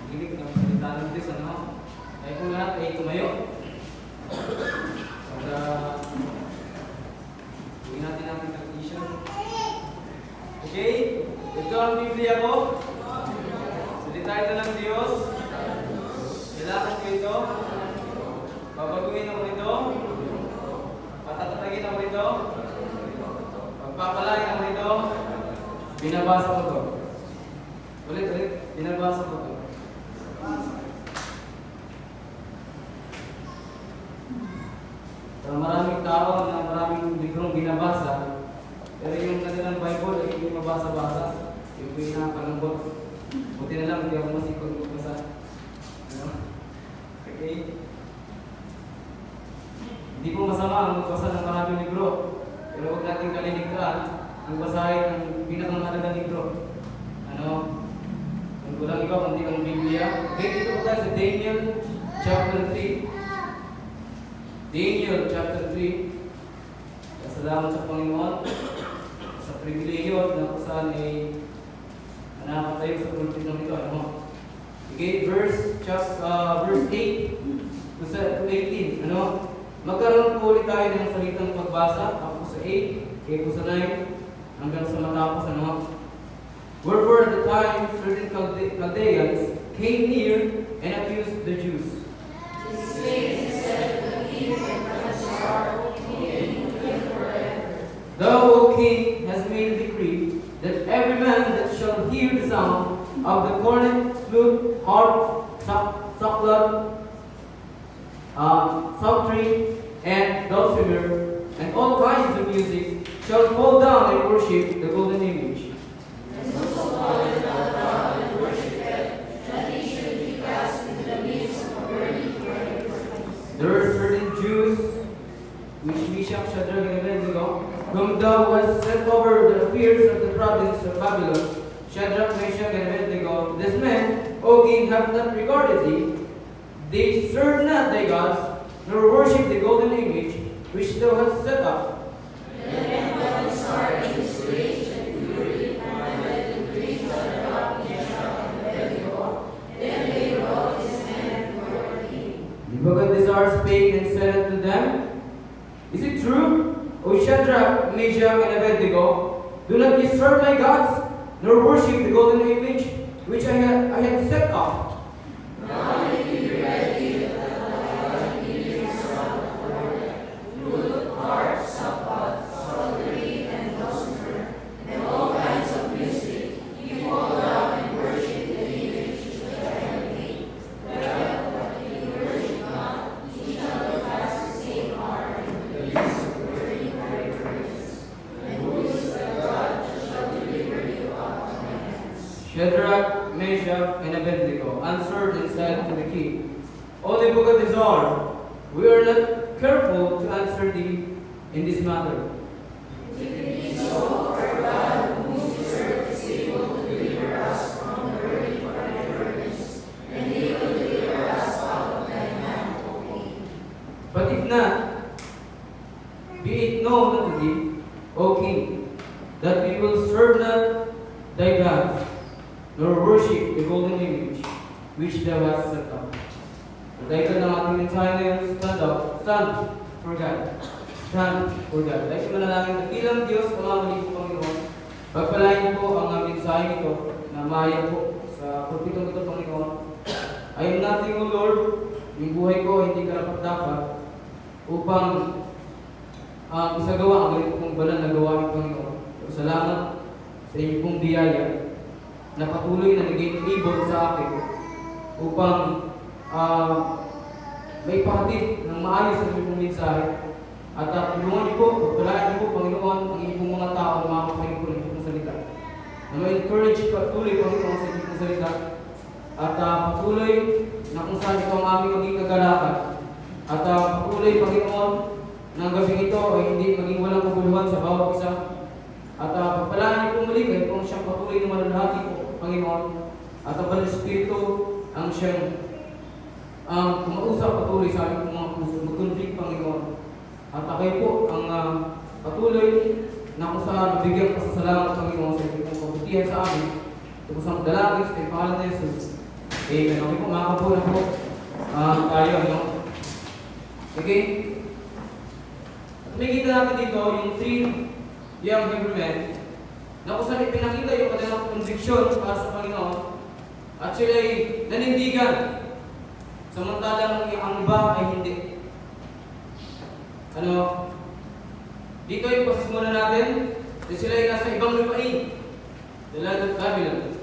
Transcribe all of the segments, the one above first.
Gilig ng salita ng Diyos, ano? Ay kung lahat ay tumayo. At gawin natin natin tradition. Okay? Ito ang Biblia ko. Salita ito ng Diyos. Kailangan ko ito. Babaguhin ako ito. Patatatagin ako ito. Pagpapalain ako ito. Binabasa ko ito. Ulit. Binabasa ko ito. So, maraming tao na maraming librong binabasa, pero yung kanilang Bible ay hindi mabasa-basa. Yung pinakakalambot. Buti na lang, hindi ako masipag magbasa. Ano? Okay? Hindi po masama ang magbasa ng maraming libro, pero huwag natin kaliligtaan ang basahin ng pinakamahalagang libro. Ano? Kung walang iba, kundi ang Biblia. Okay, dito po tayo sa Daniel chapter 3. Daniel chapter 3. Salamat sa Panginoon sa pribilehiyo na kung saan ay nakatayo sa pulpit ng ito. Ano? Okay, verse 8 to 18. Ano? Magkaroon po ulit tayo ng salitang pagbasa. Ako sa 8, kayo po sa 9, hanggang sa matapos. Ano? Wherefore at the time certain Chaldeans came near and accused the Jews. Thou, O king, hast made a decree that every man that shall hear the sound of the cornet, flute, harp, sackbut, psaltery, and dulcimer, and all kinds of music, shall fall down and worship the golden image. There are certain Jews, which Meshach, Shadrach, and Abednego, whom thou hast set over the affairs of the province of Babylon, Shadrach, Meshach, and Abednego. This men, O king, have not regarded thee. They serve not thy gods, nor worship the golden image which thou hast set up. Nebuchadnezzar spake and said unto them, Is it true, O Shadrach, Meshach, and Abednego, do not ye serve my gods, nor worship the golden image which I had set up? Shadrach, Meshach, and Abednego answered and said to the king, O Nebuchadnezzar, we are not careful to answer thee in this matter. But if not, be it known unto thee, O king, that we will serve not thy gods, nor worship the golden image which thou hast set up. Dahil ka ng ating mensahe ngayon, stand for God. Stand for God. Dahil ka manalangin, dakilang Diyos, pamamali po Panginoon, pagpalain po ang mensahe ito na maya po sa pulpitong ito, Panginoon. Ayaw natin, O Lord, yung buhay ko hindi karapat-dapat upang isagawa ang ganito pong banal na gawain, Panginoon. Salamat sa inyong pong biyaya na patuloy na naging ibon sa akin upang may pahatid ng maayos sa inyong mensahe. At tulungan niyo po, pagpalaan niyo po, Panginoon, ang inyong mga tao na makakapanig po ng inyong salita. Na ma-encourage patuloy, Panginoon, sa inyong salita. At patuloy na kung saan ito ang aming maging kagalakan. At patuloy, Panginoon, na ang gabing ito ay hindi maging walang kaguluhan sa bawat isa. At pagpalaan niyo po muli, kahit kung siyang patuloy na malalahati po, Panginoon, at ang Banal Espiritu ang siyang kumausap patuloy sa aming mga puso, mag-conflict, Panginoon. At kayo po ang patuloy na kung saan nabigyan pasasalamat, Panginoon, sa inyong kabutihan sa amin. Ito po sa dalangin sa pangalan ni Jesus. Amen. Okay po, makakapo na po. Tayo, no? Okay? At may kita natin dito yung three young Hebrew men na kung saan ipinakita yung kanilang conviction para sa Panginoon at sila ay nanindigan samantalang ang iba ay hindi. Ano? Dito yung pasasmula natin na sila ay nasa ibang lupain, the land of Babylon.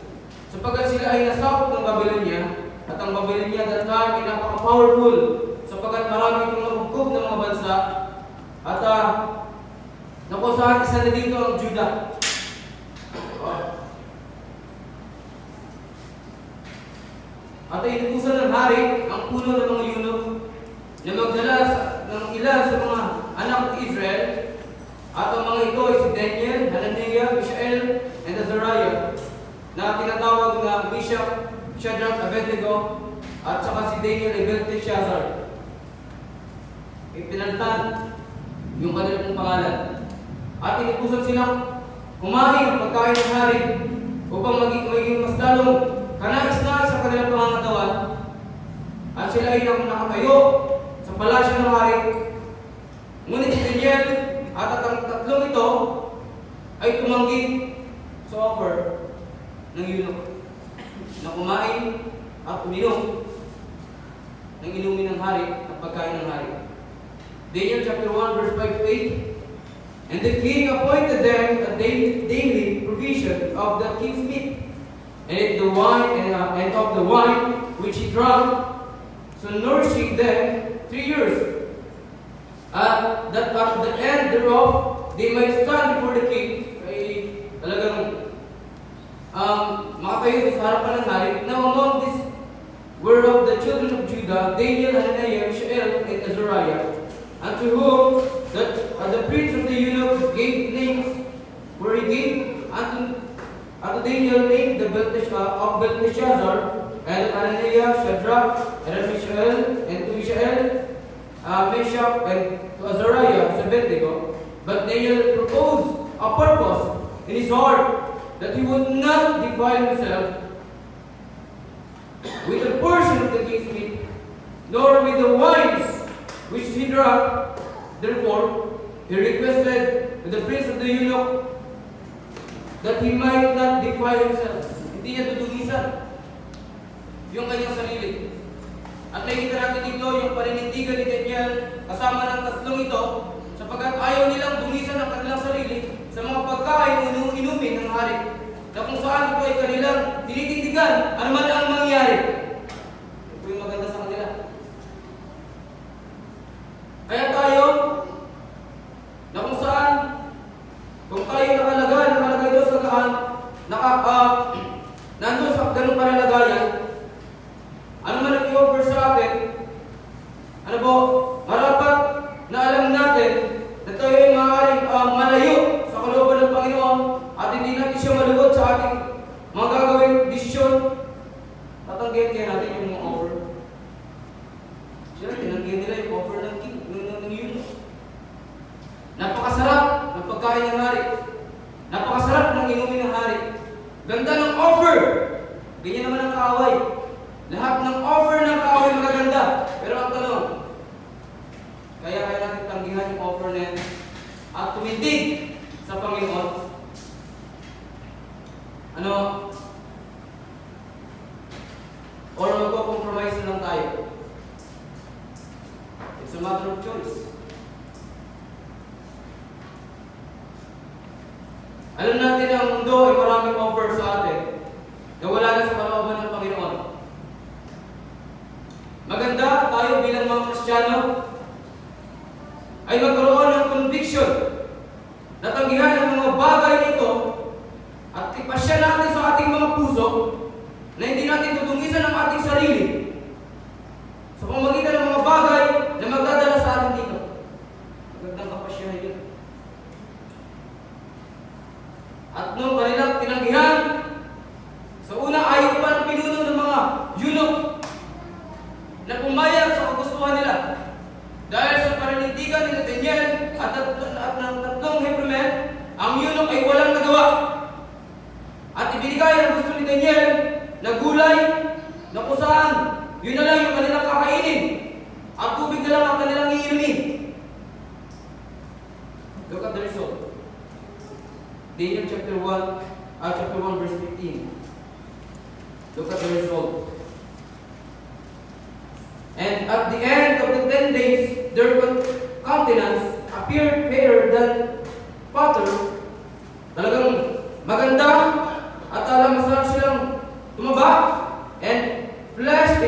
Sapagkat sila ay nasakop ng Babylonia at ang Babylonia that time ay napaka-powerful sapagkat marami itong nabugkog ng mga bansa at nakusahan isa na dito ang Judah. At ay inutusan ng hari ang puno ng mga eunuch na magdala ng ilan sa mga anak ng Israel at ang mga ito ay si Daniel, Hananiah, Mishael, and Azariah na tinatawag na Meshach, Shadrach, Abednego at saka si Daniel ay Belteshazzar. Ipinalitan yung kanilang pangalan. At inutusan silang kumain ng pagkain ng hari upang maging mas lalong kanais-nais sa kanilang pangangatawan. At sila ay nakatayo sa palasyo ng hari. Ngunit si Daniel at ang tatlong ito ay tumanggi sa offer ng eunuch na kumain at uminom ng inumin ng hari at pagkain ng hari. Daniel chapter 1 verse 5 to 8. And the king appointed them a daily provision of the king's meat, and the wine and of the wine which he drank, so nourishing them 3 years. That at the end thereof they might stand before the king. Ay talagang makatayo sa harapan ng hari. Now among these were of the children of Judah, Daniel, Hananiah, Mishael, and Azariah, unto whom the prince of the eunuch gave names, where he gave unto Daniel named the Belteshazzar, and Hananiah, Shadrach, and Mishael, and to Mishael, Meshach, and to Azariah, Abednego. But Daniel proposed a purpose in his heart that he would not defile himself with a portion of the king's meat, nor with the wines which he drank. Therefore, he requested to the prince of the eunuch that he might not defile himself. Hindi niya tutugisan yung kanyang sarili. At nakikita natin dito yung paninindigan ni Daniel kasama ng tatlong ito sapagkat ayaw nilang dumisan ang kanilang sarili sa mga pagkain o inumin ng hari na kung saan ito ay kanilang tinitindigan ano man ang mangyari. Ito yung maganda sa kanila. Kaya tayo, na kung saan, kung tayo nakalagay doon sa kaan, nandun sa ganung kalalagayan, ano man ang i-offer sa atin, ano po, marapat na alam natin na tayo ay maaaring malayo sa kalooban ng Panginoon at hindi natin siya malugot sa ating mga gagawing desisyon, tatanggihan kaya natin yung mga offer. Sila, tinanggihan nila yung offer ng king, ng eunuch. Napakasarap ng pagkain ng hari. Napakasarap ng inumin ng hari. Ganda ng offer. Ganyan naman ang kaaway. Lahat ng offer ng kaaway magaganda. Pero ang tanong, kaya natin tanggihan yung offer na yan at tumindig sa Panginoon. Ano? Or magko-compromise na lang tayo. It's a matter of choice. Alam natin na ang mundo ay maraming offer sa atin na wala na sa kalooban ng Panginoon. Maganda tayo bilang mga Kristiyano ay magkaroon ng conviction na tanggihan ang mga bagay nito at ipasya natin sa ating mga puso na hindi natin tutungisan ang ating sarili sa pamamagitan ng mga bagay na magdadala sa atin dito. Magandang kapasyahan yun. At nung kanilang tinanggihan, sa una ayaw pa ng pinuno ng mga eunuch na pumayag sa kagustuhan nila. Dahil sa paninindigan ni Daniel at ng tatlong Hebrew men, ang eunuch ay walang nagawa. At ibinigay ang gusto ni Daniel na gulay na kung yun na lang yung kanilang kakainin. Ang tubig na lang ang kanilang iinumin. Look at the result. Daniel chapter 1 verse 15. Look at the result. And at the end of the 10 days, their countenance appeared fairer than butter. Talagang maganda at masarap silang tumaba, and flesh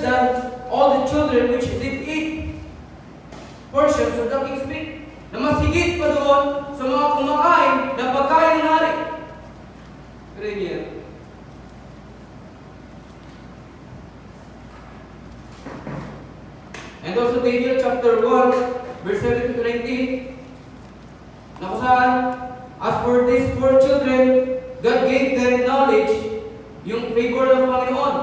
than all the children which did eat portions of the king's meat. Na mas higit pa doon sa mga kumakain ng pagkain ng hari. Pero yan. And also Daniel chapter 1 verse 17 to 19, na kung saan, as for these 4 children, God gave them knowledge, yung favor ng Panginoon,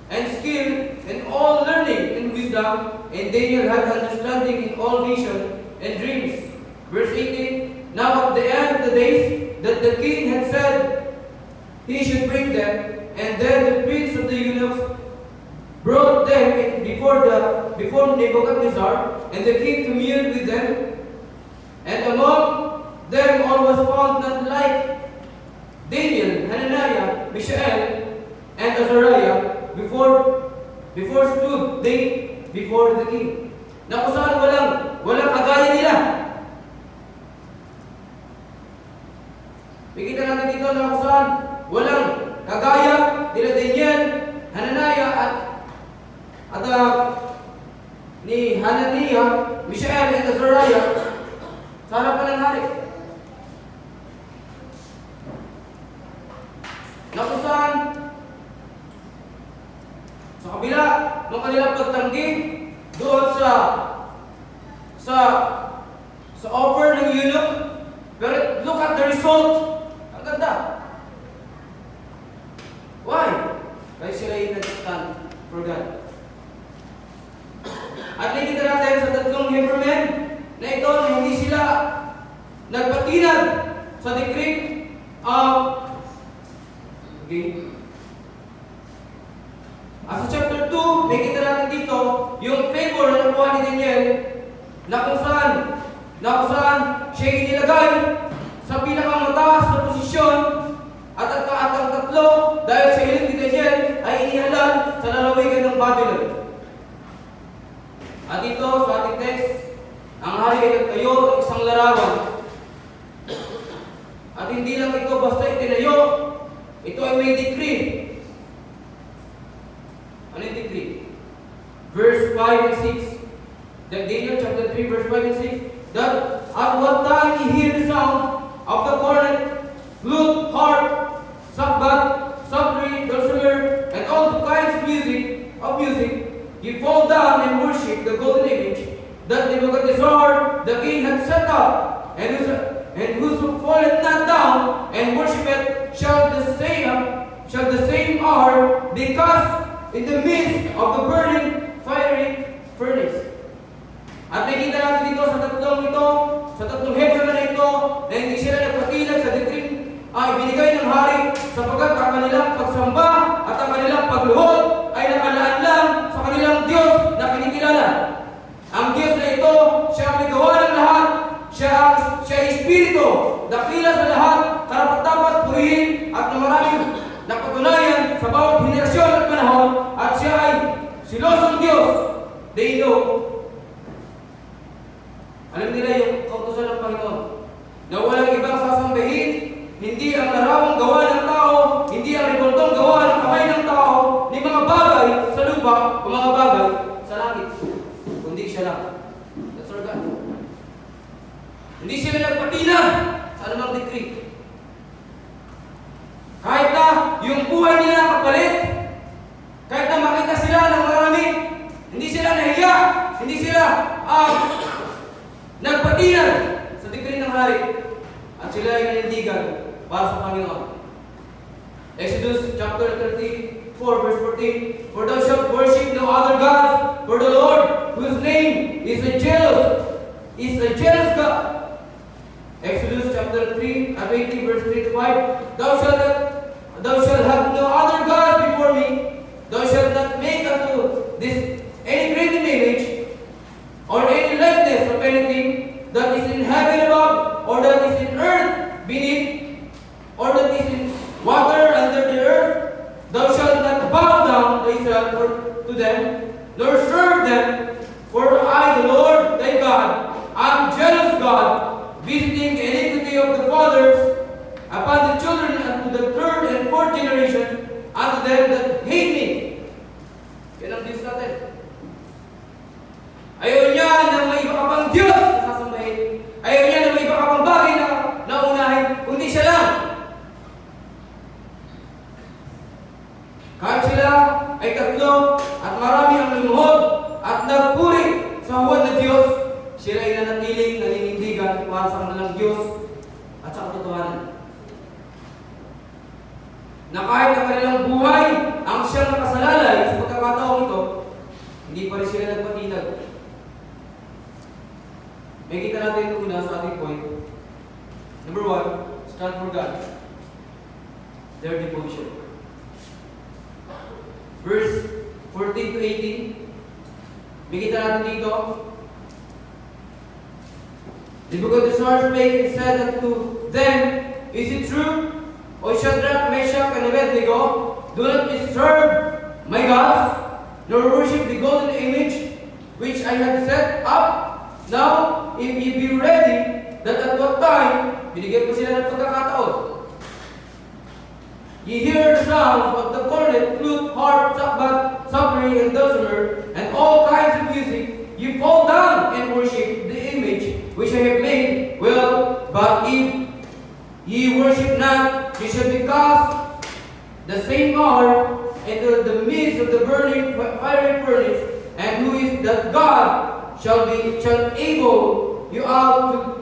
and skill, and all learning and wisdom, and Daniel had understanding in all vision and dreams. Verse 18, now at the end of the days that the king had said he should bring them, and then the prince of the eunuchs brought them before Nebuchadnezzar, and the king communed with them, and among them all was found not like Daniel, Hananiah, Mishael, and Azariah before stood they before the king. Na kung saan walang kagaya nila. Makikita natin dito na kung saan walang kagaya nila Daniel, Hananiah, at ni Hananiah, Mishael, and Azariah sa harapan ng hari. Na kung saan sa kabila ng kanilang pagtanggi doon sa offer ng eunuch, pero look at the result. Ang ganda. Why? Kasi sila yung nag-stand for God. At nakikita natin sa 3 Hebrew men na ito na hindi sila nagpatinag sa decree As sa chapter 2, nakikita natin dito yung favor na nakuha ni Daniel, na kung saan siya inilagay sa pinakamataas na posisyon, at ang 3 dahil sa hiling ni Daniel ay inihalal sa lalawigan ng Babylon. At dito sa ating text, ang hari ay nagtayo ng isang larawan. At hindi lang ito basta itinayo, ito ay may decree. Ano yung decree? Verse 5 and 6. Daniel chapter 3 verse 5 and 6. That at what time ye hear the sound of the cornet, flute, harp, sackbut, psaltery, dulcimer, and all the kinds of music, ye fall down and worship the golden image that Nebuchadnezzar the king had set up, and whoso falleth not down and worshipeth shall the same hour be cast in the midst of the burning fiery furnace. At nakikita natin dito sa 3 Hebrew na ito, na hindi sila nagpatinag sa decree ibinigay ng hari, sapagkat ang kanilang pagsamba at ang kanilang pagluhod ay nakalaan lang sa kanilang Diyos na kinikilala. Ang Diyos na ito, siya ang may gawa ng lahat, siya ay Espiritu, dakila sa lahat, karapat-dapat purihin at na maraming napatunayan sa bawat henerasyon at panahon, at siya ay silosong Diyos. They know. Alam nila yung kautusan ng Panginoon, na walang ibang sasambahin, hindi ang larawang gawa ng tao, hindi ang revoltong gawa ng kamay ng tao, ni mga bagay sa lupa o mga bagay sa langit, kundi siya lang. That's our God. Hindi sila nagpatinag sa anumang decree. Kahit na yung buhay nila kapalit, kahit na makita sila ng marami, hindi sila nahiya, hindi sila nagpatinag sa decree ng hari, at sila ay nanindigan para sa Panginoon. Exodus chapter 34 verse 14, for thou shalt worship no other gods, for the Lord, whose name is a jealous God. Exodus chapter 3 and 20 verse 3 to 5, thou shalt have no other gods before me, thou shalt not make unto God to them, nor serve them. For I, the Lord thy God, am jealous God, visiting the iniquity of the fathers upon the children unto the third and fourth generation, unto them that hate me. Yan ang Diyos natin. Ayaw niya na may iba ka pang Diyos na sasambahin. Ayaw niya na may iba ka pang bagay na naunahin, kundi siya lang. Kahit sila ay tatlo at marami ang lumuhod at nagpuri sa huwad na Diyos, sila ay nanatiling naninindigan para sa kanilang Diyos at sa katotohanan. Na kahit ang kanilang buhay ang siyang nakasalalay sa pagkakataong ito, hindi pa rin sila nagpatinag. May kita natin ito muna sa ating point. Number 1, stand for God. Their devotion. Verse 14 to 18. May kita natin dito. Nebuchadnezzar spake and said unto them, Is it true, O Shadrach, Meshach, and Abednego, do not ye serve my gods, nor worship the golden image which I have set up? Now, if ye be ready, that at what time, binigyan pa sila ng pagkakataon, ye hear the sound of the cornet, flute, harp, sackbut, psaltery, and dulcimer, and all kinds of music, ye fall down and worship the image which I have made. Well, but if ye worship not, ye shall be cast the same hour into the midst of the burning fiery furnace. And who is that God shall able you out to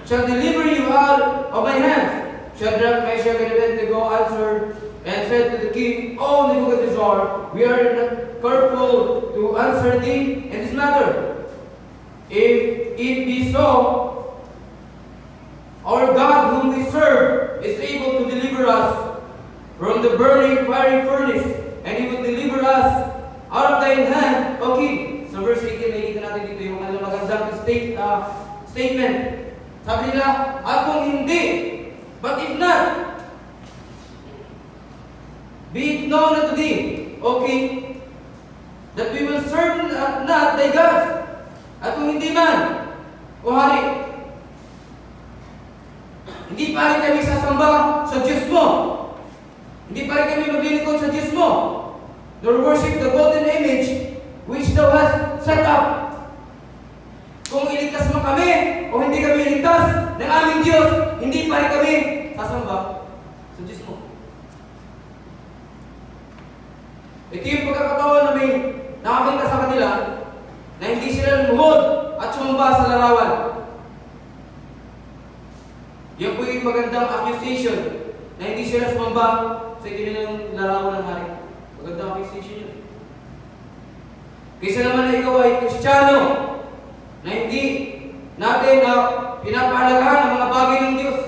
shall deliver you out of my hands? Shadrach, Meshach, and Abednego answered and said to the king, O Nebuchadnezzar, we are not careful to answer thee in this matter. If it be so, our God whom we serve is able to deliver us from the burning fiery furnace, and He will deliver us out of thine hand, O king. So verse 18, nakikita natin dito yung magandang statement. Sabi nila, at kung hindi, but if not, be it known unto thee, O king, that we will serve not thy gods. At kung hindi man, O hari, hindi pa rin kami sasamba sa Diyos mo. Hindi pa rin kami maglilingkod sa Diyos mo. Nor worship the golden image which thou hast set up. Kung iligtas mo kami o hindi kami iligtas ng aming Diyos, hindi pa rin kami sasamba sa Diyos mo. Ito yung pagkakataon na may nakakita sa kanila na hindi sila lumuhod at sumamba sa larawan. Yan po yung magandang accusation na hindi sila sumamba sa kanilang larawan ng hari. Magandang accusation yun. Kaysa naman na ikaw ay Kristiyano na hindi natin pinapahalagahan ang mga bagay ng Diyos.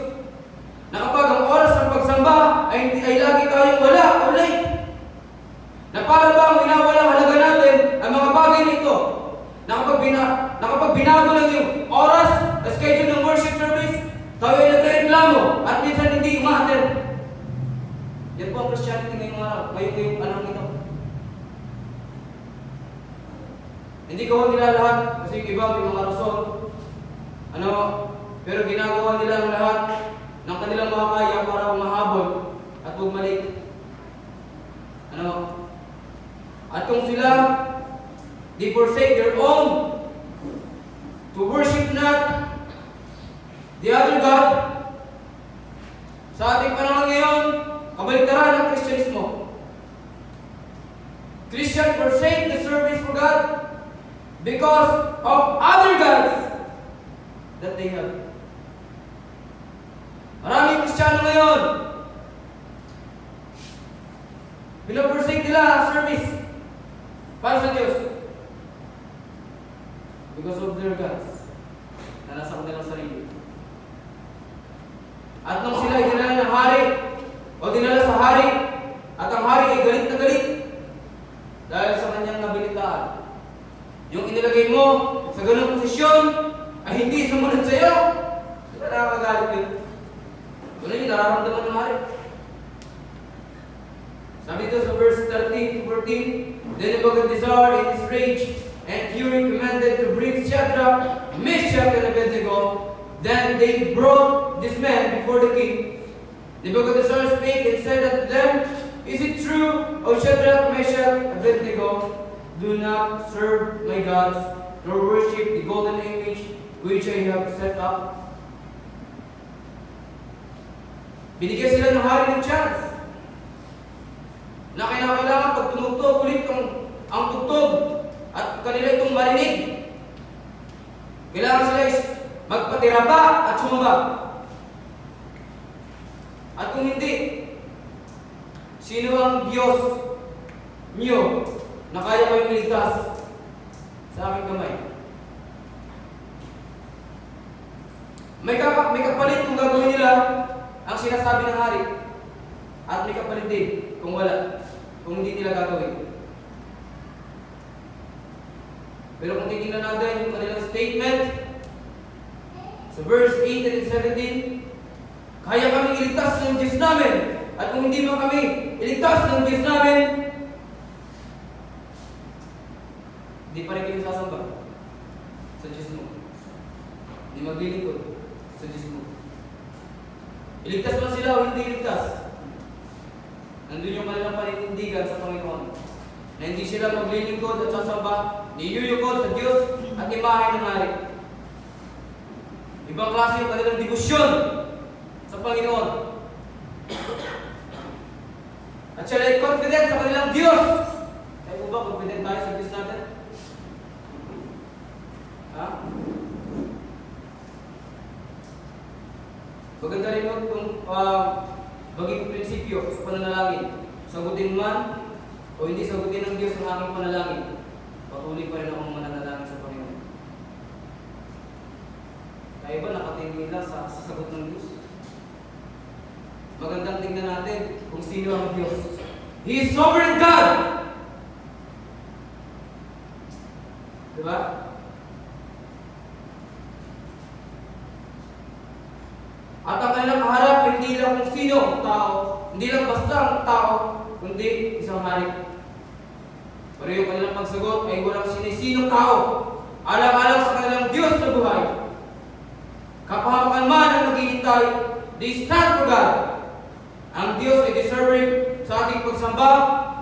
Na kapag ang oras ng pagsamba ay lagi tayong wala o late. Na para ba ang winawalang halaga natin ang mga bagay nito? Na kapag binago lang yung oras, na schedule ng worship service, tayo ay nagreklamo at minsan hindi umaten. Yan po ang Christianity ngayong araw. Ngayong anong ito. Hindi ko nila lahat kasi yung iba may mga rason. Pero ginagawa nila ang lahat ng kanilang mga kaya para mahabol at bumalik. At kung sila they forsake their own to worship not the other God, sa ating panahon ngayon, kabaligtaran ng Kristyanismo. Christian forsake the service for God because of other gods that they have. Maraming Kristiyano ngayon, pinaforsake nila ang service para sa Diyos because of their gods na nasa kanilang sarili. At nung sila ay dinala ng hari o dinala sa hari at ang hari ay galit na galit dahil sa kanyang nabilitaan, yung inilagay mo sa ganung posisyon ay hindi sumunod sa iyo, diba nakakagalit yun? Yun yung nararamdaman ng hari. Sabi dito sa verse 13 to 14, Then Nebuchadnezzar in his rage and fury commanded to bring Shadrach, Meshach, and Abednego. Then they brought this man before the king. Nebuchadnezzar spake and said unto them, Is it true, O Shadrach, Meshach, Abednego, do not serve my gods, nor worship the golden image which I have set up? Binigyan sila ng hari ng chance na kailangan pag tumugtog ulit ang tugtog at kanila itong marinig. Kailangan sila magpatira pa at sumamba. At kung hindi, sino ang Diyos niyo na kaya kayong iligtas sa aking kamay? May kapalit kung gagawin nila ang sinasabi ng hari. At may kapalit din kung wala, kung hindi nila gagawin. Pero kung titingnan natin yung kanilang statement, sa verse 8 and 17, kaya kami iligtas ng Diyos namin. At kung hindi man kami iligtas ng Diyos namin, hindi pa rin kayo sasamba sa Diyos mo. Hindi maglilingkod sa Diyos mo. Iligtas man sila o hindi iligtas, nandun yung kanilang paninindigan sa Panginoon. Na hindi sila maglilingkod at sasamba, niyuyukod sa Diyos at imahe ng hari. Ibang klase yung kanilang debosyon sa Panginoon. At sila ay confident sa kanilang Diyos. Tayo po ba confident tayo sa Diyos natin? Ha? Maganda rin yun kung maging prinsipyo sa pananalangin. Sagutin man o hindi sagutin ng Diyos ang aking panalangin, patuloy pa rin akong mananalangin sa Panginoon. Kaya ba nakatingin lang sa sagot ng Diyos? Magandang tingnan natin kung sino ang Diyos. He is sovereign God! Diba? At ang kanilang kaharap, hindi lang kung sino ang tao, hindi lang basta ang tao, kundi isang hari. Pero yung kanilang pagsagot ay walang sinisinong tao, alang-alang sa kanilang Diyos na buhay. Kapahamakan man ang naghihintay, they stand for God. Ang Diyos ay deserving sa ating pagsamba,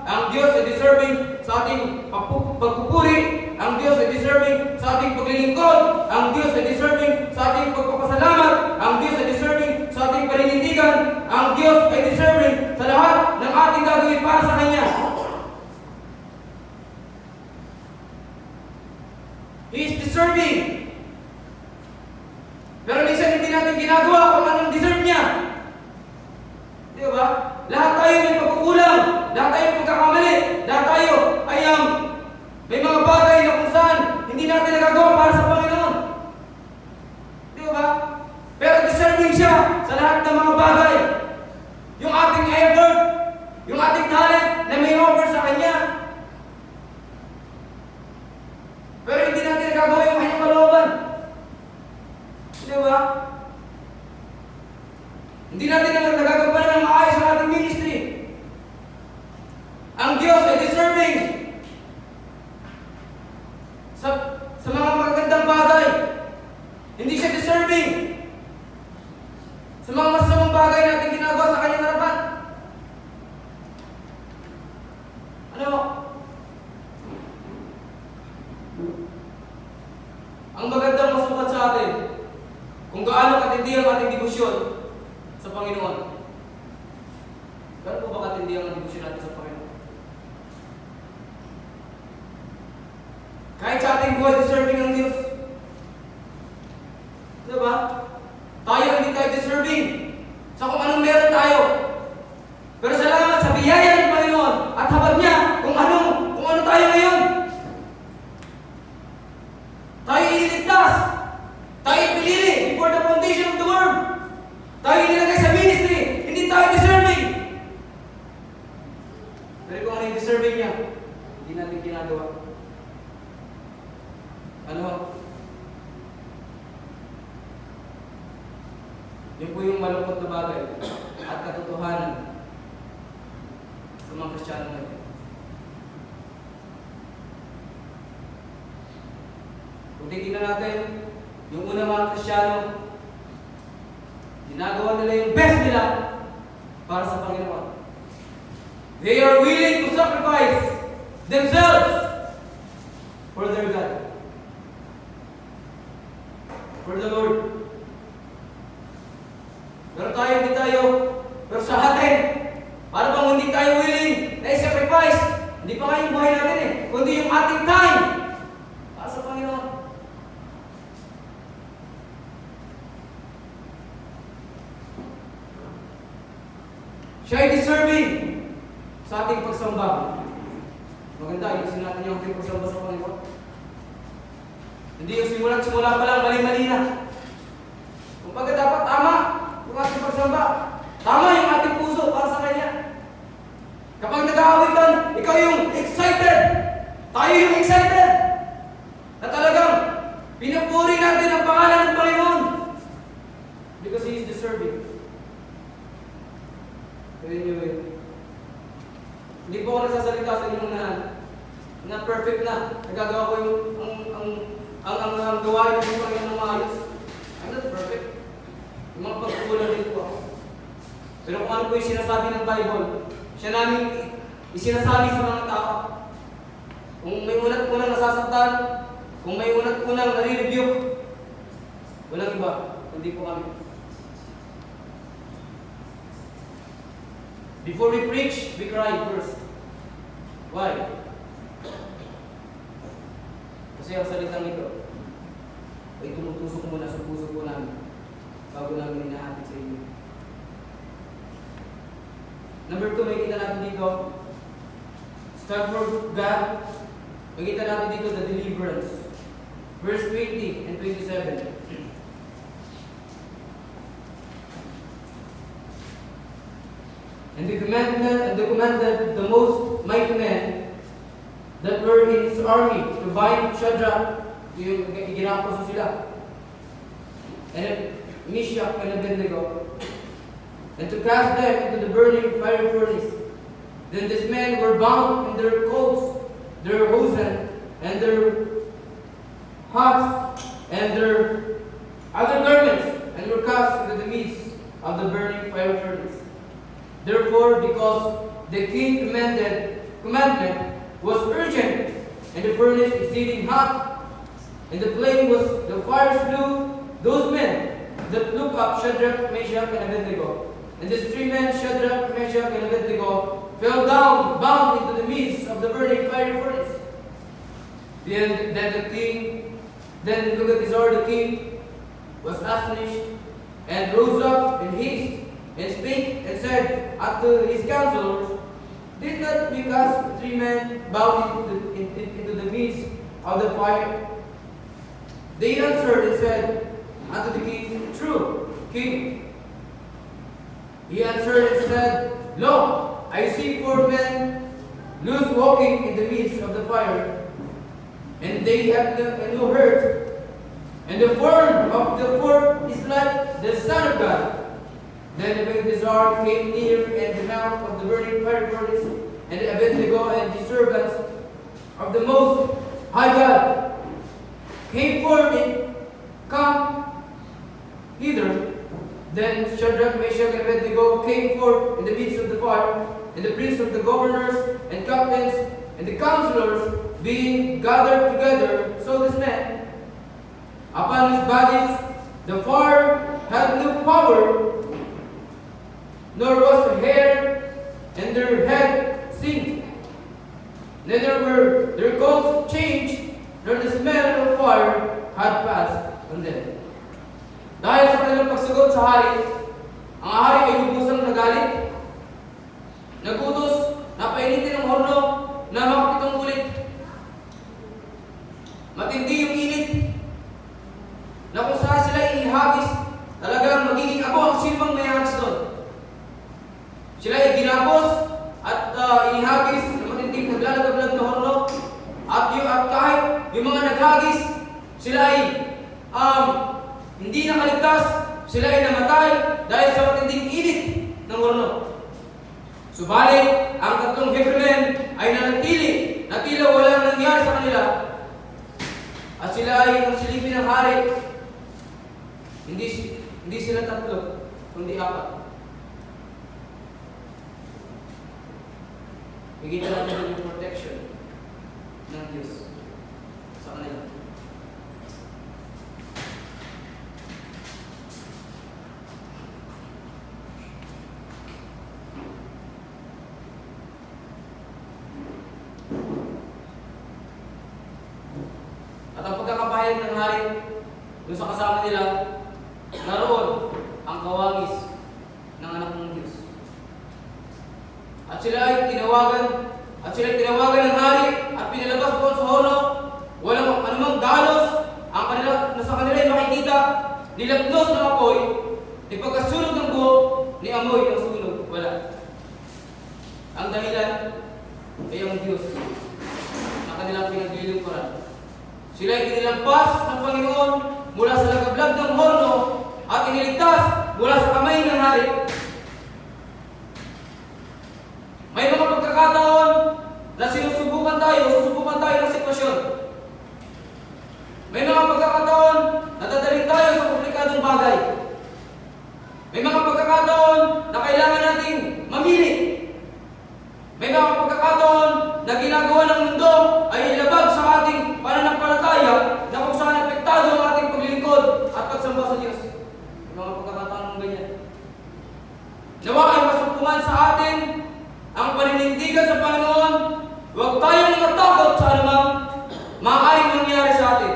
ang Diyos ay deserving sa ating pagpupuri, ang Diyos ay deserving sa ating paglilingkod, ang Diyos ay deserving sa ating pagpapasalamat, ang Diyos ay deserving sa ating paninindigan, ang Diyos ay deserving sa lahat ng ating gagawin para sa Kanya. He is deserving. Pero minsan hindi natin ginagawa kung anong deserve niya. Di ba? Lahat tayo may pagkukulang, lahat tayo may pagkakamali, lahat tayo ay may mga bagay na kung saan hindi natin nagagawa para sa Panginoon. Di ba? Pero deserving siya sa lahat ng mga bagay. Yung ating effort, yung ating talent na may offer sa Kanya. Pero hindi natin nagagawa yung kanyang kalooban. Di ba? Hindi natin nagagawa ng maayos ang ating ministry. Ang Diyos ay deserving sa mga magagandang bagay. Hindi siya deserving sa mga masasamang bagay natin ginagawa sa kanyang harapan. Ano? Ang magandang masukat sa atin kung gaano katindi ang ating debosyon sa Panginoon. Gaano po ba katindi ang debosyon natin sa Panginoon? Kahit sa ating buhay, deserving ng Diyos. Diba? Tayo hindi tayo deserving sa kung anong meron tayo. Pero salamat sa biyaya ng Panginoon at habag niya kung ano tayo ngayon. Tayo iniligtas. Tayo pinili before the foundation of the world. Tayo inilagay sa ministry. Hindi tayo deserving. Pero kung ano yung deserving niya, hindi natin ginagawa. Ano? Yun po yung malungkot na bagay at katotohanan sa sa mga Kristiyano ngayon. Kung titignan natin, yung unang mga Kristiyano, ginagawa nila yung best nila para sa Panginoon. They are willing to sacrifice themselves for their God, for the Lord. Pero tayo, hindi tayo. Pero sa atin, para bang hindi tayo willing na i-sacrifice, hindi pa nga yung buhay natin kundi yung ating time para sa Panginoon. Siya ay deserving sa ating pagsamba. Maganda, ayusin natin yung ating pagsamba sa Panginoon. Hindi yung simula pa lang, mali-mali na. Kung baga dapat tama yung ating pagsamba. Tama yung ating puso para sa Kanya. Kapag nag-aawitan, ikaw yung excited. Tayo yung excited. Na talagang pinupuri natin ang pangalan ng Panginoon. Because He is deserving. Anyway, hindi po ako nagsasalita sa inyong na perfect na. Nagagawa ko yung ang gawain ng Panginoon ng maayos. I'm not perfect. Yung mga pagkukulang din po ako. Pero kung ano po yung sinasabi ng Bible, siya namin isinasabi sa mga tao. Kung may unat-unang nasasaktan, kung may unat-unang nare-review, walang iba, hindi po kami. Before we preach, we cry first. Why? Kasi ang salitang ito ay tumutusok muna sa puso po namin bago namin inahatid sa inyo. Number 2, makikita natin dito, stand for God. Makikita natin dito the deliverance. Verse 20 and 27. And they commanded the most mighty men that were in his army to bind Shadrach, yung ginapos sila, and Meshach and Abednego, and to cast them into the burning fire furnace. Then these men were bound in their coats, their hosen, and their hats, and their other garments, and were cast into the midst of the burning fire furnace. Therefore, because the king commandment was urgent, and the furnace exceeding hot, and the fire slew those men that looked up Shadrach, Meshach, and Abednego. And these 3 men, Shadrach, Meshach, and Abednego, fell down, bound into the midst of the burning fire furnace. Then Nebuchadnezzar the king was astonished, and rose up in haste, and spake and said unto his counselors, Did not we cast 3 men bound into the midst of the fire? They answered and said unto the king, True, king. He answered and said, Lo, I see 4 men loose walking in the midst of the fire, and they have no hurt, and the form of the 4th is like the Son of God. Then Nebuchadnezzar came near and the mouth of the burning fire furnace, and Abednego and the servants of the Most High God came forth and come hither. Then Shadrach, Meshach, and Abednego came forth in the midst of the fire, and the prince of the governors and captains and the counselors being gathered together, saw this man. Upon his bodies the fire had no power, nor was the hair and their head singed. Neither were their coats changed, nor the smell of fire had passed on them. Dahil sa kanilang pagsagot sa hari, ang hari ay lubusang nagalit. Nagutos, napainitin ang horno na makapitong ulit. Matindi yung init na kung saan sila ihagis, talagang magiging abo ang silbang may hagis doon. Sila ay ginapos at inihagis na matinding naglalagablag na horno, at kahit yung mga naghagis, sila ay hindi nakaligtas, sila ay namatay dahil sa matinding init ng horno. Subalit, ang tatlong Hebrew men ay nanatili na tila walang nangyari sa kanila at sila ay nagsilipin ng hari. Hindi sila tatlo, kundi apat. Bigyan natin yung protection ng Diyos sa kanila. At ang pagkakapahayag ng hari doon sa kasama nila, naroon ang kawangis ng anak ng Diyos. At sila ay tinawagan ng hari at pinalabas doon sa horno. Walang anumang dalos ang kanila, na sa kanila ay makikita. Nilapnos ng apoy, ni pagkasunog ng buhok, ni amoy ng sunog. Wala. Ang dahilan ay ang Diyos na kanilang pinaglilingkuran. Sila ay inilampas ng Panginoon mula sa lagablag ng horno at iniligtas mula sa kamay ng hari. May mga pagkakataon na susubukan tayo ng sitwasyon. May mga pagkakataon na dadaling tayo sa komplikadong bagay. May mga pagkakataon na kailangan nating mamili. May mga pagkakataon na ginagawa ng mundo ay ilabag sa ating pananampalataya na kung saan apektado ang ating paglilingkod at pagsamba sa Diyos. May mga pagkakataon ng ganyan. Nawa ay masumpungan sa atin ang paninindigan sa Panginoon. Huwag tayong matakot sa anumang maaaring mangyari sa atin.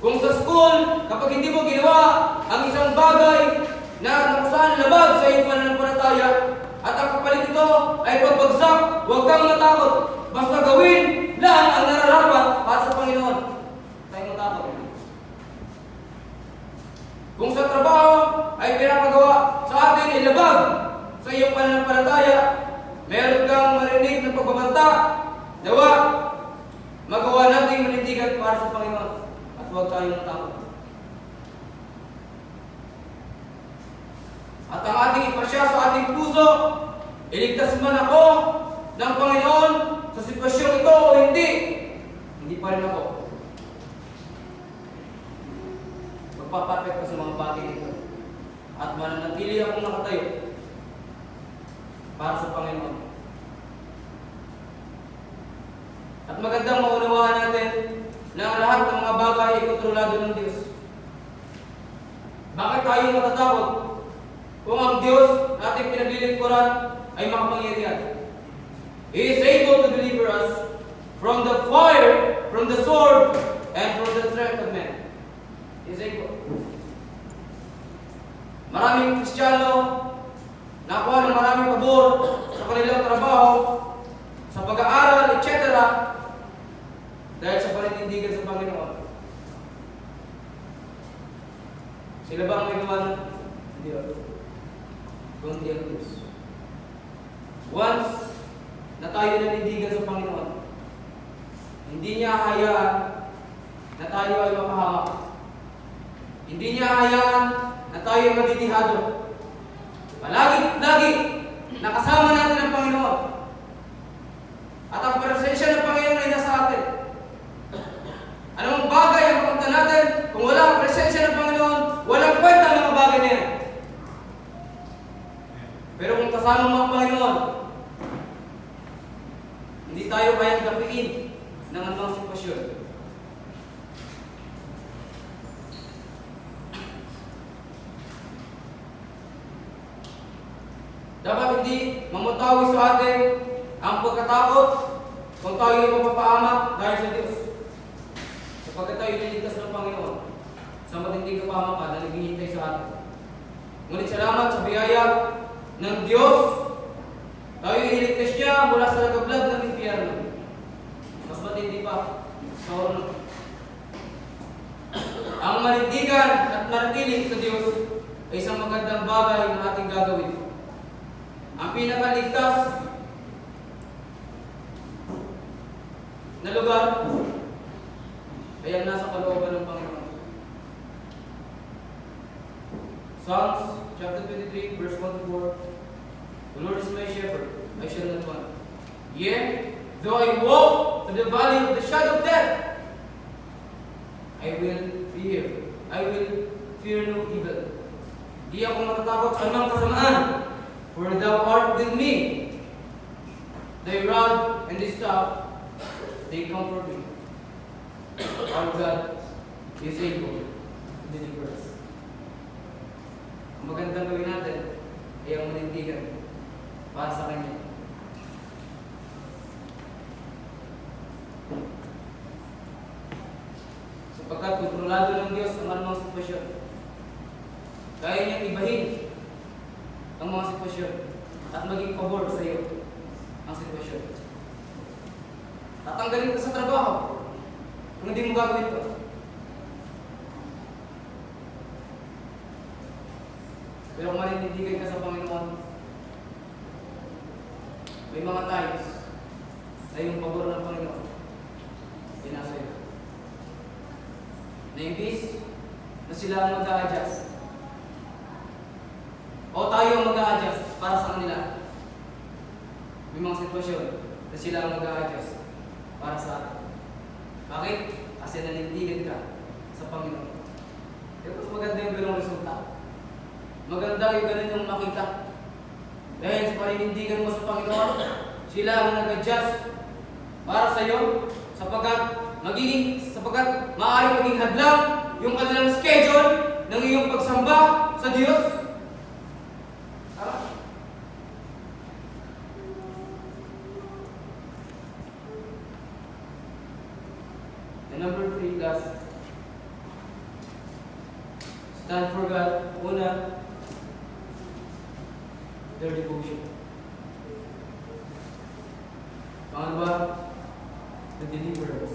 Kung sa school, kapag hindi mo ginawa ang isang bagay na kung saan labag sa iyong pananampalataya at ang kapalit nito ay pagbagsak, huwag kang matakot. Basta gawin lang ang nararapat para sa Panginoon. Tayo matakot. Kung sa trabaho ay pinapagawa sa atin ay labag sa iyong pananampalataya, meron kang marinig ng pagbabanta, nawa, magawa natin manindigan para sa Panginoon at huwag tayong matakot. At ang ating ipasya sa ating puso, iligtas man ako ng Panginoon sa sitwasyong ito o hindi pa rin ako. Magpapapit ko sa mga bagay nito at mananatili akong nakatayo para sa Panginoon. At magandang maunawaan natin na ang lahat ng mga bagay ay kontrolado ng Diyos. Bakit tayo matatakot kung ang Diyos na ating pinaglilingkuran ay makapangyarihan? He is able to deliver us from the fire, from the sword, and from the threat of men. He is able. Maraming Kristiyano nakuha ng maraming pabor sa kanilang trabaho, sa pag-aaral, etc. dahil sa paninindigan sa Panginoon. Sila ba ang may gawa nun? Hindi ako. Kundi ang Diyos. Once na tayo nanindigan sa Panginoon, hindi niya hayaan na tayo ay mapahamak. Hindi niya hayaan na tayo ay madidihado. Palagi nakasama natin ang Panginoon. At ang presensya ng Panginoon ay nasa atin. Anong bagay ang mapunta natin kung wala ang presensya ng Panginoon, walang kwenta ang mga bagay na yan. Pero kung kasama mo ang Panginoon, hindi tayo kayang dapiin ng anumang sitwasyon. Dapat hindi mamutawi sa atin ang pagkatakot kung tayo ay mapapaamak dahil sa Diyos. Sapagkat tayo ililigtas ng Panginoon sa matinding kapahamakan na naghihintay sa atin. Ngunit salamat sa biyaya ng Diyos, tayo iniligtas niya mula sa lagablag ng impyerno. Mas matindi pa sa horno. Ang manindigan at manatili sa Diyos ay isang magandang bagay na ating gagawin. Ang pinakaligtas na lugar ay ang nasa kalooban ng Panginoon. Psalms chapter 23, verse 1 to 4. The Lord is my shepherd, I shall not want. Yea, though I walk through the valley of the shadow of death, I will fear no evil. Di ako matatakot sa anumang kasamaan, for thou art with me. Thy rod and thy staff, they comfort me. Our God is able to deliver us. Ang magandang gawin natin ay ang manindigan para sa Kanya. Sapagkat kontrolado ng Diyos ang anumang sitwasyon. Kaya niyang ibahin ang mga sitwasyon at maging pabor sa iyo ang sitwasyon. Tatanggalin ka sa trabaho kung hindi mo gagawin ito. Pero kung maninindigan ka sa Panginoon, may mga times na yung pabor ng Panginoon ay nasa iyo. Na imbis na sila ang mag-a-adjust o tayo ang mag-a-adjust para sa kanila, may mga sitwasyon na sila ang mag-a-adjust para sa atin. Bakit? Kasi nanindigan ka sa Panginoon. Kaya mas maganda yung ganong resulta. Maganda yung ganun yung makita. Dahil sa paninindigan mo sa Panginoon, sila ang nag-adjust para sa iyo, sapagkat maaaring maging hadlang yung kanilang schedule ng iyong pagsamba sa Diyos. And number 3, last. Stand for God. Una, their devotion. Pangalawa, the deliverers.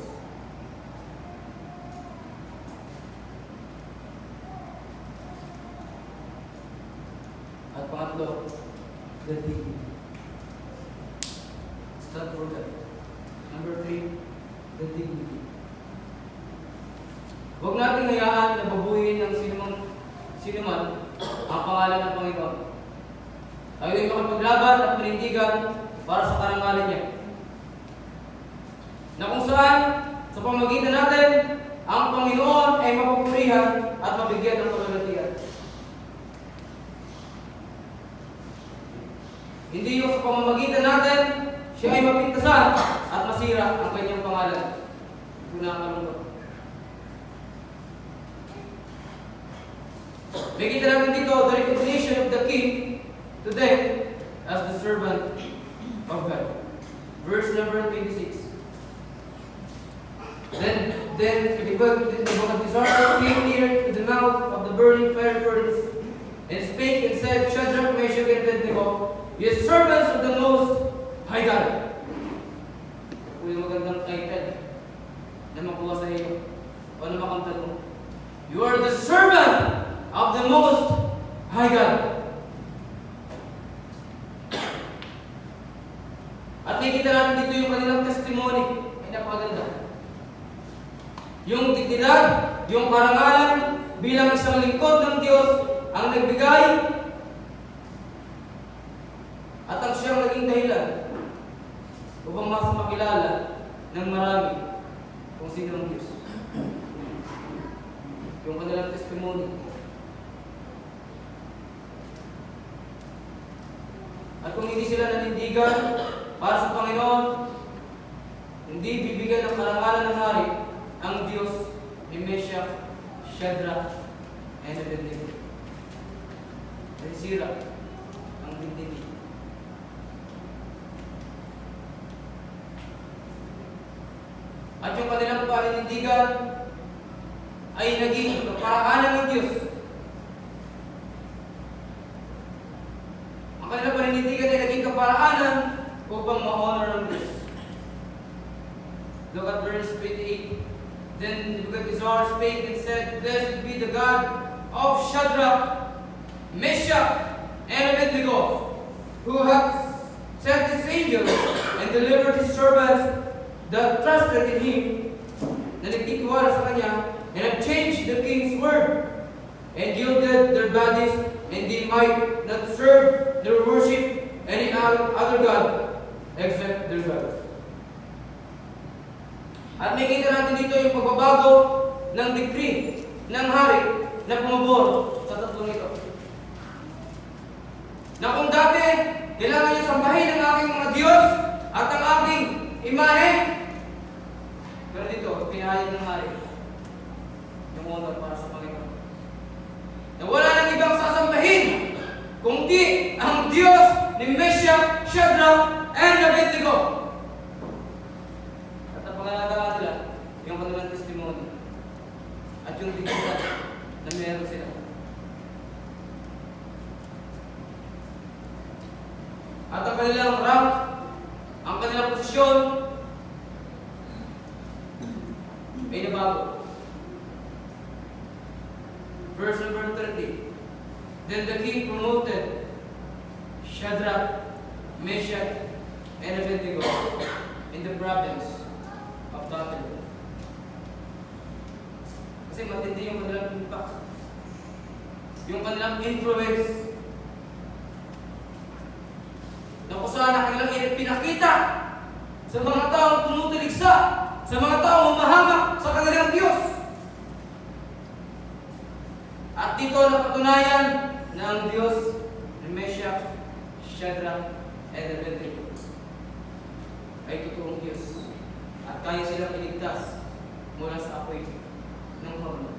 At pangatlo, the dignity. Stand for God. Number 3, the dignity. Huwag natin hayaan na babuhin ng sino man ang pangalan ng Panginoon. Tayo ay makapaglaban at manindigan para sa karangalan niya. Na kung saan, sa pamamagitan natin, ang Panginoon ay mapupurihan at mabigyan ng kaluwalhatian. Hindi yung sa pamamagitan natin, siya ay mapintasan at masira ang kanyang pangalan. Ito na ang kalungkot. Makikita natin dito the recognition of the king to them as the servant of God. Verse number 26. Then Nebuchadnezzar came near to the mouth of the burning fire furnace and spake and said, Shadrach, Meshach, and Abednego, ye servants of the Most High God. Ito yung magandang title na makuha sa iyo o na makamtan mo. You are the servant of the Most High God. At nakikita natin dito yung kanilang testimony. Ay napakaganda. Yung dignidad, yung karangalan bilang isang lingkod ng Diyos ang nagbigay at ang siyang naging dahilan upang mas makilala ng marami kung sino ang Diyos. Yung kanilang testimony. At kung hindi sila nanindigan para sa Panginoon, hindi bibigyan ng karangalan ng hari ang Diyos ni Meshach, Shadrach, and Abednego. Nasisira ang dignity. At yung kanilang paninindigan ay naging kaparaanan ng Diyos. Ang kanilang paninindigan ay naging kaparaanan upang ma-honor ng Diyos. Look at verse 28. Then Nebuchadnezzar spake and said, Blessed be the God of Shadrach, Meshach, and Abednego, who hath sent his angel and delivered his servants that trusted in him, na nagtitiwala sa kanya, and have changed the king's word, and yielded their bodies, and they might not serve their worship other God except their gods. At makita natin dito yung pagbabago ng decree ng hari na pumabor sa tatlong ito. Na kung dati, kailangan niyo sambahin ang aking mga Diyos at ang aking imahe. Pero dito, pinahayag ng hari yung honor para sa Panginoon. Na wala nang ibang sasambahin kundi ang Diyos ni Meshach, Shadrach, and Abednego. At ang pangalagaan nila, yung kanilang testimony at yung dignidad na meron sila. At ang kanilang rank, ang kanilang posisyon ay nabago. Verse number 30. Then the king promoted Shadrach, Meshach, and Abednego in the province of Babylon. Kasi matindi yung kanilang impact. Yung kanilang influence. Na kung saan ang kanilang pinakita sa mga taong tumutuligsa, sa mga taong humahamak sa kanilang Diyos. At dito napatunayan na ang Diyos ni Meshach, Shadrach, and Abednego ay totoong Diyos at kaya silang iligtas mula sa apoy ng horno.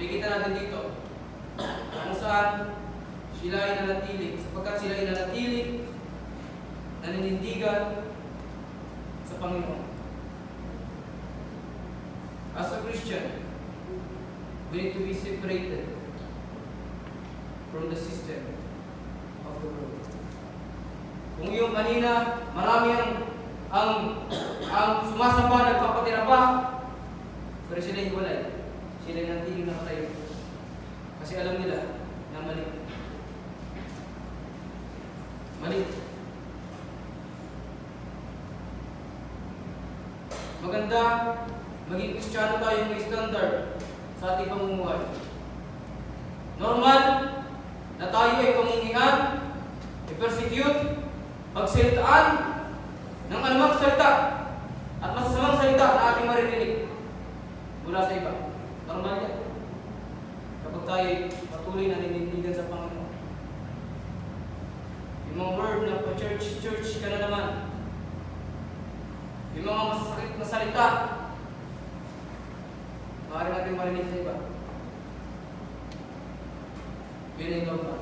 Bigyan natin dito kung saan sila ay nanatili, sapagkat sila ay nanatili, naninindigan sa Panginoon. As a Christian, we need to be separated from the system of the world. Kung yung kanina, marami ang sumasamba, nagpapatira pa, pero sila hiwalay. Sila nanatili na tayo. Kasi alam nila na mali. Mali. Maganda maging Kristiyano tayo may standard sa ating pamumuhay. Normal na tayo ay pamungihan, i-persecute, pagsalitaan ng anumang salita at masasamang salita na ating maririnig mula sa iba. Normal yan. Kapag tayo patuloy na ninindigan sa Panginoon. Yung mga word na pa-church ka na naman. Yung mga masasakit na salita, maaari natin marinig sa iba. Yun ay normal.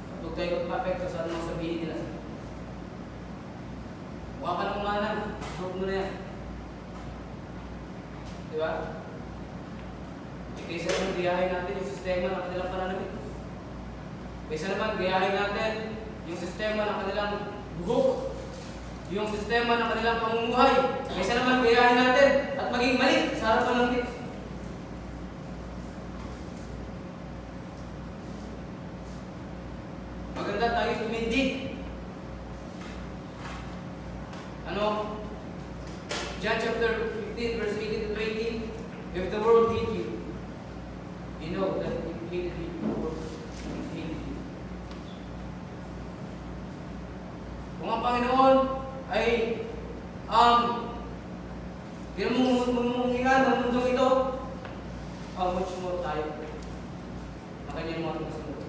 At huwag tayo magpapekto sa anong sabihin nila. Huwag ka ng manang, suot mo na yan. Diba? Kaysa naman gayahin natin yung sistema ng kanilang pananamit. Kaysa naman gayahin natin yung sistema ng kanilang buhok, yung sistema ng kanilang pamumuhay. Kaysa naman gayahin natin at maging mali sa harapan ng Diyos. Maganda tayo tumindig. Ano? John chapter 15 verse 18 to 20. If the world hate you, you know that it hated me before it hated you. Kung ang Panginoon ay kinamumuhingan ng mundong ito, how much more tayo na kanyang mga kasunod.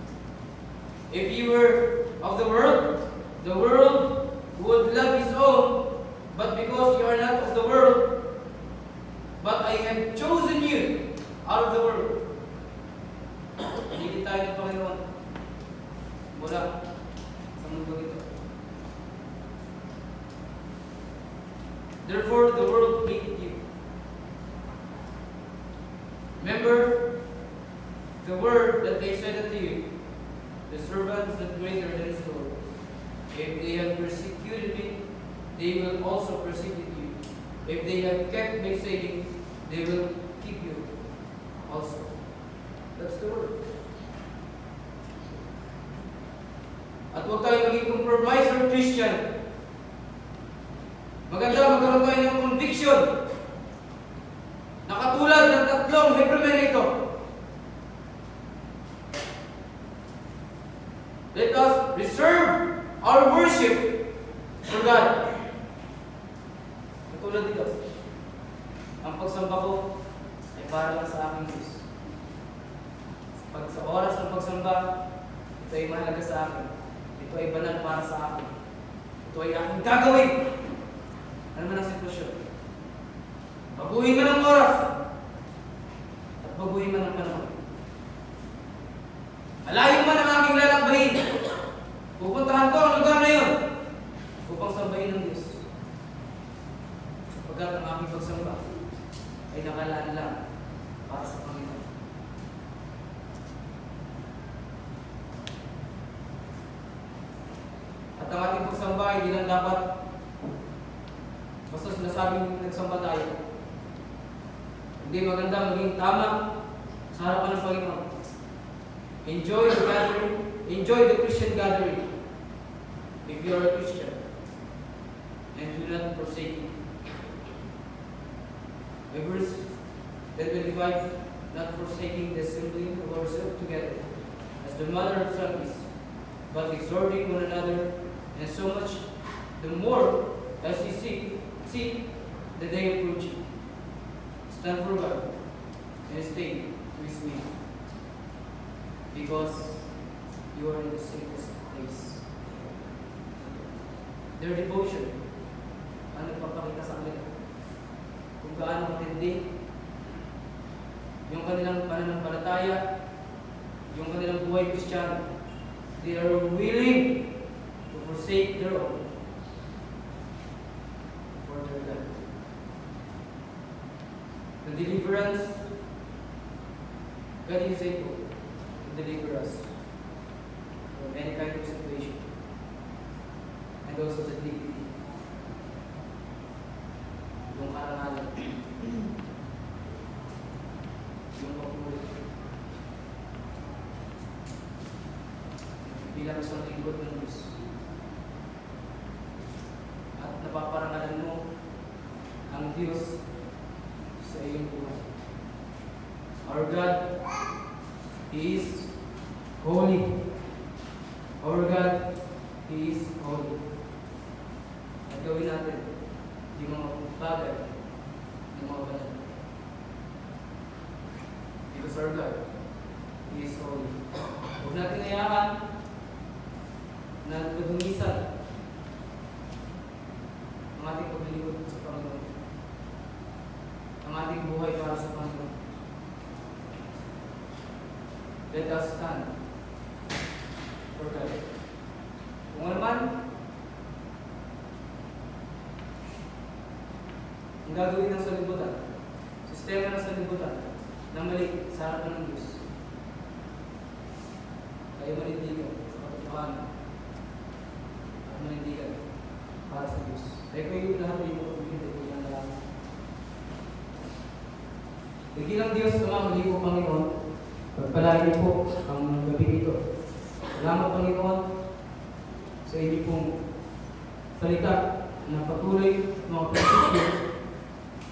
If you were of the world would love his own, but because you are not of the world, but I have chosen you out of the world. Hindi tayo ng Panginoon mula sa mundo ito. Therefore, the world hated you. Remember the word that they said unto you, the servant is not greater than his Lord. If they have persecuted me, they will also persecute you. If they have kept my saying, they will keep you also. That's the word. At huwag tayo maging compromiser Christian. Maganda magkaroon tayo ng conviction na katulad ng tatlong Hebrew men ito Let us reserve our worship for God. Katulad dito, ang pagsamba ko ay para lang sa aking Diyos. Pag sa oras ng pagsamba, ito ay mahalaga sa akin. Ito ay banal para sa akin. Ito ay aking gagawin. Ano man ang sitwasyon? Baguhin man ang oras at baguhin man ang panahon. Malayo man ang aking lalakbayin, pupuntahan ko ang lugar na yun upang sambahin ng Diyos. Sapagkat ang aking pagsamba ay nakalaan lang para sa Panginoon. At ang ating pagsamba ay hindi lang dapat basta sinasabing nagsamba tayo. Hindi maganda maging tama sa harapan ng Panginoon. Enjoy the gathering. Enjoy the Christian gathering. If you are a Christian. And do not forsake it. Verse 10:25, not forsaking the assembling of ourselves together, as the mother of some is, but exhorting one another, and so much the more as you see the day approaching. Stand for God and stay to His will, because you are in the safest place. Their devotion ang nagpapakita sa kanila kung gaano katindi yung kanilang pananampalataya, yung kanilang buhay Kristiyano. They are willing to forsake their own for their God. The deliverance, God is able to deliver us from any kind of situation, and also the dignity, yung karangalan, yung pagpuli. Bilang isang lingkod ng Diyos. At napaparangalan mo ang Diyos sa iyong buhay. Our God, He is holy. Our God, He is holy. At gawin natin yung mga bagay ng mga banal. Because our God, He is holy. Huwag natin hayaan na kadungisan ang ating paglilingkod sa Panginoon, ang ating buhay para sa Panginoon. Let us stand for God. Kung ano man ang gagawin ng salibutan, sistema ng salibutan, ng mali sa harapan ng Diyos, kayo manindigan sa katotohanan at manindigan para sa Diyos. Kaya ko yung lahat ay mapapagin ay kailang lalaki. Bigilang Diyos naman, muli po Panginoon, pagpalain po ang gabi ito. Salamat Panginoon sa inyo pong salita na patuloy mga prinsipyo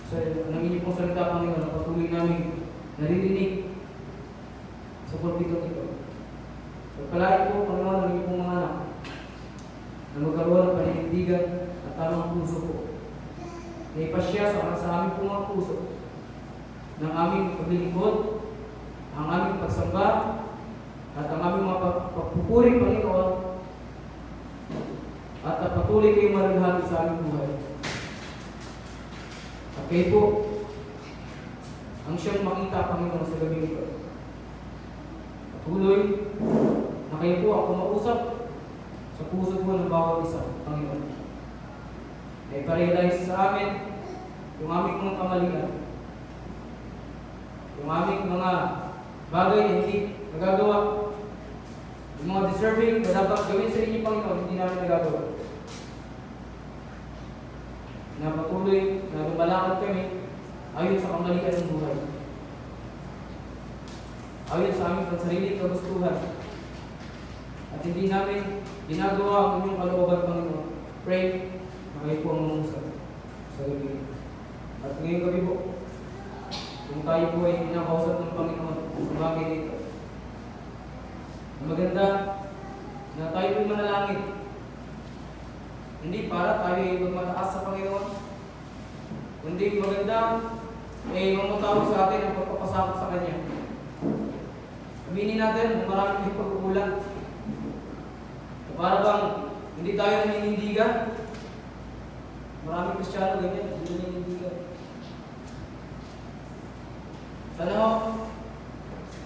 sa ng inyo pong salita Panginoon na patuloy namin naririnig sa pulpito ito. Pagpalain po Panginoon ang inyo pong mga anak na magkaroon ng paninindigan at tamang puso po na ipasya sa aming pong mga puso ng aming paglilingkod, ang aming pagsamba, at ang aming mga pagpupuri Panginoon, at patuloy kayong malalahati sa aming buhay. At kayo po ang siyang makita Panginoon sa gabi ito. Patuloy na kayo po ang kumausap sa puso po ng bawat isa, Panginoon. Na iparealize sa amin yung aming mga kamalian, yung aming mga bagay na hindi nagagawa, yung mga deserving na dapat gawin sa inyo, Panginoon, hindi namin nagagawa. Na patuloy na lumalakad kami ayon sa kamalian ng buhay. Ayon sa aming pansariling kagustuhan. At hindi namin ginagawa ang inyong kalooban, Panginoon. Pray na kayo po ang mangusap sa gabi. At ngayong gabi po, kung tayo po ay pinakausap ng Panginoon sa bagay nito, na maganda na tayo ay manalangin. Hindi para tayo ay magmataas sa Panginoon, kundi maganda ay mamatawag sa atin ang pagpapasakot sa Kanya. Aminin natin na marami tayong pagkukulang. Para bang hindi tayo naninindigan. Maraming Kristiyano ganyan, hindi naninindigan. Sana ho,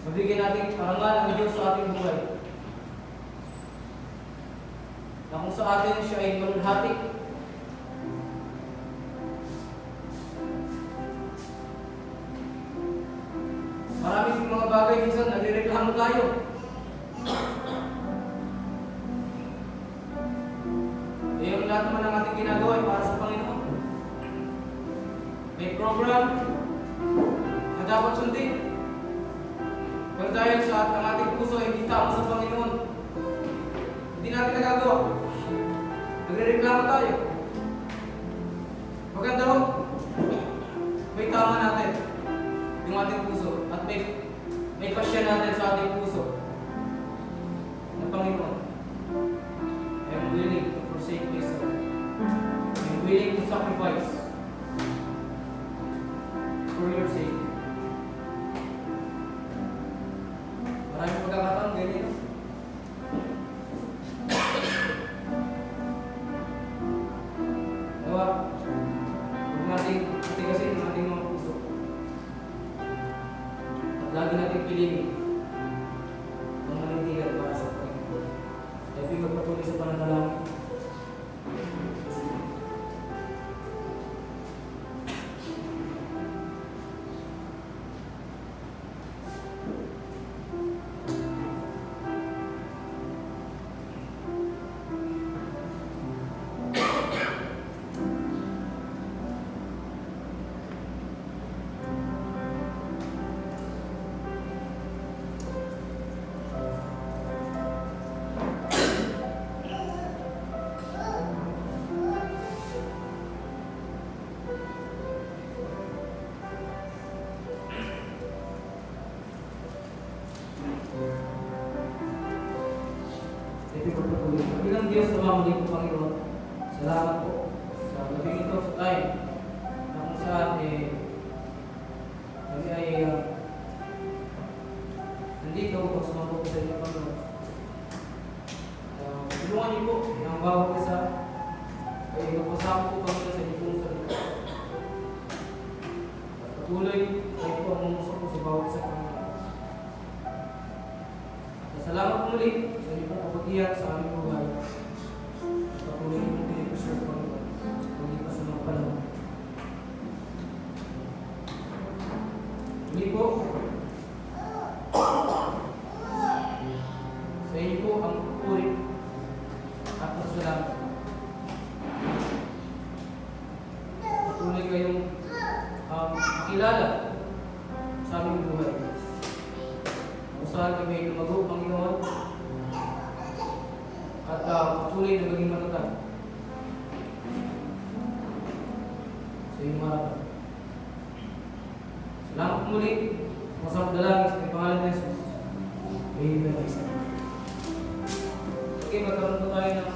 mabigyan natin parangal ang Diyos sa ating buhay. Na kung sa atin siya ay malulhati. Maraming mga bagay minsan nagrereklamo tayo. Yung lahat naman ng ating ginagawa ay para sa Panginoon. May program na dapat sundin. Pero dahil sa ang ating puso ay hindi tama sa Panginoon, hindi natin nagagawa. Nagrereklamo tayo. Maganda ho, may tama natin yung ating puso at may pasya natin sa ating puso ng Panginoon. I'm willing to forsake myself. I'm willing to sacrifice for your sake. Maraming pagkakataon, ganyan. Diba? Huwag natin tigasin ang ating mga puso. At lagi natin piliin ang manindigan para sa Panginoon. Dahil magpatuloy sa pananalangin. Bilang Diyos na mamuli po, Panginoon, salamat po sa gabing ito sa time na kung saan kami ay nandito kung sumabot po sa inyo, Panginoon. Tulungan niyo po ang bawat isa ay magpasama po, Panginoon, sa inyo pong salita. At patuloy kayo po ang umusok po sa bawat isa, Panginoon. At salamat po muli sa inyo pong kapatihan sa aming buhay. Patuloy mo pinipreserve ko ito. Hindi pa sa mga panahon. Hindi po. Sa inyo po ang pupuri at pasalamat. Patuloy kayong makilala sa aming buhay. Kung saan kami ay lumago, Panginoon, at patuloy na maging matatag sa iyong harapan. Salamat muli. Masarap dalangin sa pangalan ni Jesus. Amen. Okay, magkaroon po tayo ng